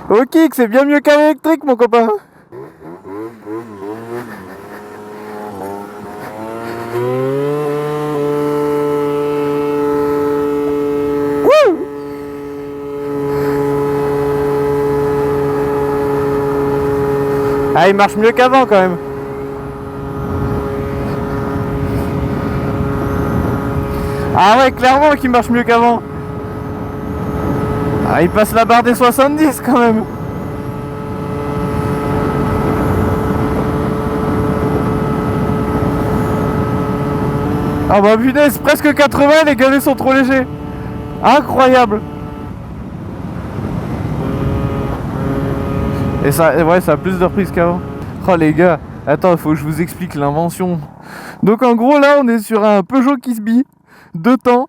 Ok, c'est bien mieux qu'un électrique, mon copain. Wouh! Ah, il marche mieux qu'avant quand même. Ah ouais, clairement qu'il marche mieux qu'avant. Ah, il passe la barre des 70 quand même. Ah bah punaise, presque 80, les galets sont trop légers. Incroyable. Et ça, ouais, ça a plus de reprise qu'avant. Oh les gars, attends, il faut que je vous explique l'invention. Donc en gros là, on est sur un Peugeot Kisby, 2 temps,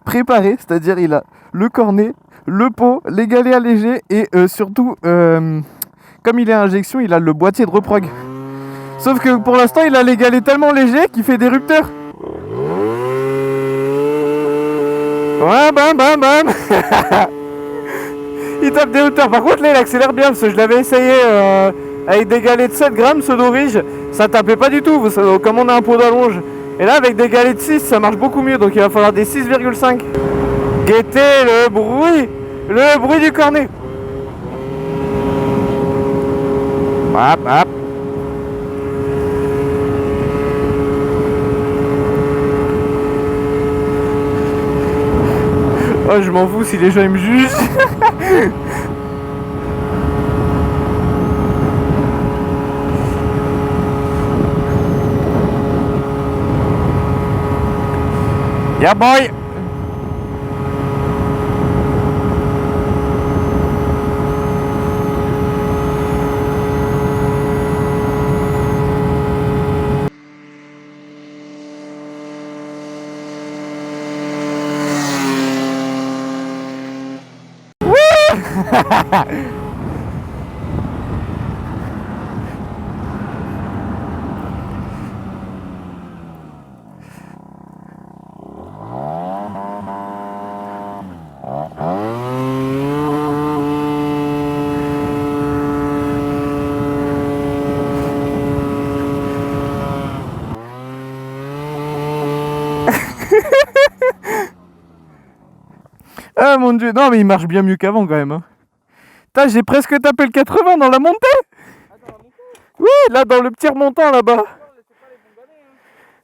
préparé, c'est-à-dire il a le cornet, le pot, les galets allégés et surtout, comme il est à injection, il a le boîtier de reprog. Sauf que pour l'instant, il a les galets tellement légers qu'il fait des rupteurs. Ouais, bam, bam, bam. Il tape des hauteurs. Par contre, là, il accélère bien parce que je l'avais essayé avec des galets de 7 grammes, pseudo-rige. Ça tapait pas du tout, comme on a un pot d'allonge. Et là, avec des galets de 6, ça marche beaucoup mieux. Donc, il va falloir des 6,5. Guettez le bruit du cornet. Hop, hop. Oh, je m'en fous si les gens ils me jugent. Yeah boy. Ah mon dieu, non mais il marche bien mieux qu'avant quand même. Hein. J'ai presque tapé le 80 dans la montée. Ah, dans la montée? Oui, là dans le petit remontant là-bas.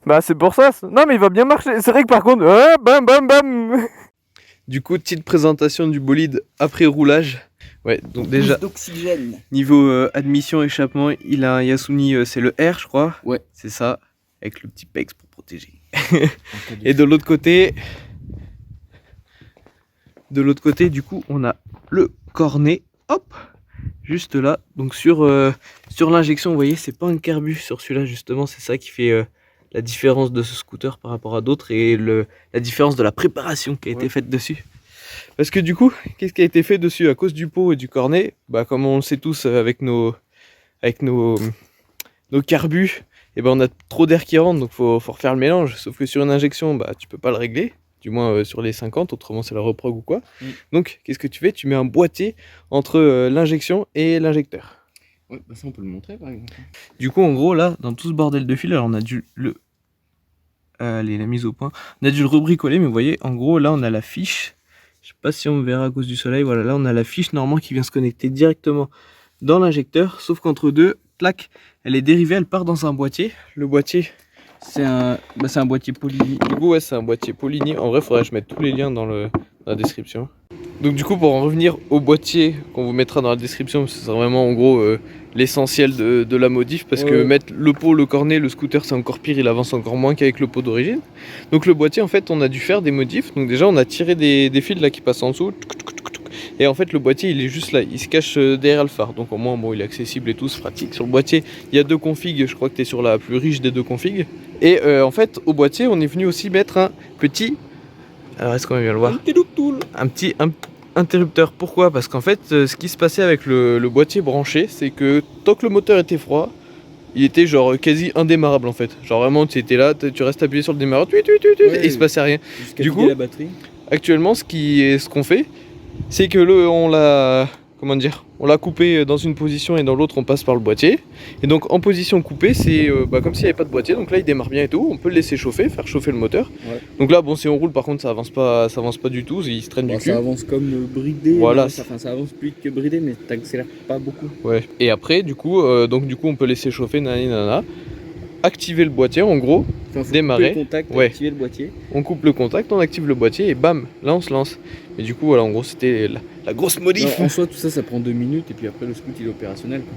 Bah c'est pour ça. Non mais il va bien marcher. C'est vrai que par contre, bam bam bam. Du coup, petite présentation du bolide après roulage. Ouais, donc déjà niveau admission échappement, il a un Yasuni, c'est le R je crois. Ouais, c'est ça, avec le petit PEX pour protéger. Et de l'autre côté, du coup, on a le cornet, hop, juste là. Donc sur l'injection, vous voyez, c'est pas un carbu sur celui-là justement, c'est ça qui fait la différence de ce scooter par rapport à d'autres et la différence de la préparation qui a été faite dessus. Parce que du coup, qu'est-ce qui a été fait dessus à cause du pot et du cornet? Bah comme on le sait tous avec nos carbus, et ben on a trop d'air qui rentre, donc faut refaire le mélange. Sauf que sur une injection, bah tu peux pas le régler. Du moins sur les 50, autrement c'est la reprog ou quoi. Donc qu'est-ce que tu fais? Tu mets un boîtier entre l'injection et l'injecteur. Ouais, bah ça on peut le montrer par exemple. Du coup en gros là, dans tout ce bordel de fil, alors on a dû la mise au point. On a dû le rebricoler, mais vous voyez, en gros là on a la fiche. Je sais pas si on me verra à cause du soleil, voilà, là on a la fiche normalement qui vient se connecter directement dans l'injecteur, sauf qu'entre deux, clac, elle est dérivée, elle part dans un boîtier. Le boîtier, c'est un boîtier Polini. Du coup, ouais, c'est un boîtier Polini. En vrai, faudrait que je mette tous les liens dans la description. Donc du coup, pour en revenir au boîtier qu'on vous mettra dans la description, parce que c'est vraiment en gros l'essentiel de la modif, parce que mettre le pot, le cornet, le scooter, c'est encore pire, il avance encore moins qu'avec le pot d'origine. Donc le boîtier, en fait, on a dû faire des modifs. Donc déjà, on a tiré des fils là qui passent en dessous. Et en fait, le boîtier, il est juste là, il se cache derrière le phare. Donc au moins, bon, il est accessible et tout, c'est pratique. Sur le boîtier, il y a 2 configs, je crois que tu es sur la plus riche des 2 configs. Et en fait, au boîtier, on est venu aussi mettre un petit... Alors est-ce qu'on va bien le voir? Un petit interrupteur. Pourquoi? Parce qu'en fait, ce qui se passait avec le boîtier branché, c'est que tant que le moteur était froid, il était genre quasi indémarrable en fait. Genre vraiment, tu étais là, tu restes appuyé sur le démarreur, et il se passait rien. Du coup, la batterie. Actuellement, ce qu'on fait, c'est que on l'a comment dire, on l'a coupé dans une position et dans l'autre on passe par le boîtier. Et donc en position coupée, c'est comme s'il n'y avait pas de boîtier. Donc là il démarre bien et tout, on peut le laisser chauffer, faire chauffer le moteur. Ouais. Donc là bon, si on roule par contre ça avance pas du tout, il se traîne du cul. Ça avance comme bridé, voilà. Ça avance plus vite que bridé, mais t'accélères pas beaucoup. Ouais. Et après du coup on peut laisser chauffer, nanana, activer le boîtier en gros, démarrer. Couper le contact, activer le boîtier. On coupe le contact, on active le boîtier et bam, là on se lance. Et du coup voilà, en gros c'était la grosse modif. Non, en soi tout ça prend 2 minutes et puis après le scoot il est opérationnel quoi.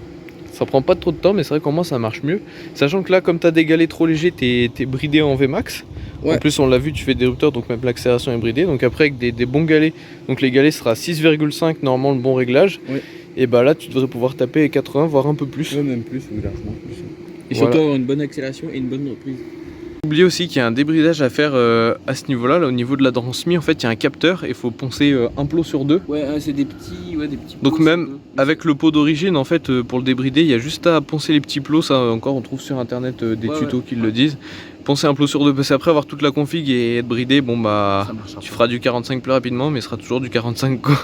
Ça prend pas trop de temps, mais c'est vrai qu'en moins ça marche mieux. Sachant que là, comme tu as des galets trop légers, t'es bridé en Vmax. Ouais. En plus, on l'a vu, tu fais des rupteurs, donc même l'accélération est bridée. Donc après, avec des bons galets, donc les galets sera 6,5 normalement le bon réglage. Ouais. Et bah là, tu devrais pouvoir taper 80, voire un peu plus. Ouais, même plus, ou largement plus. Et surtout avoir une bonne accélération et une bonne reprise. N'oubliez aussi qu'il y a un débridage à faire à ce niveau-là, là, au niveau de la transmission. En fait, il y a un capteur et il faut poncer un plot sur deux. Ouais, c'est des petits donc même avec le pot d'origine, en fait, pour le débrider, il y a juste à poncer les petits plots. Ça encore, on trouve sur internet des tutos qui le disent. Poncer un plot sur deux, parce qu'après avoir toute la config et être bridé, bon bah, tu feras du 45 plus rapidement, mais ce sera toujours du 45 quoi.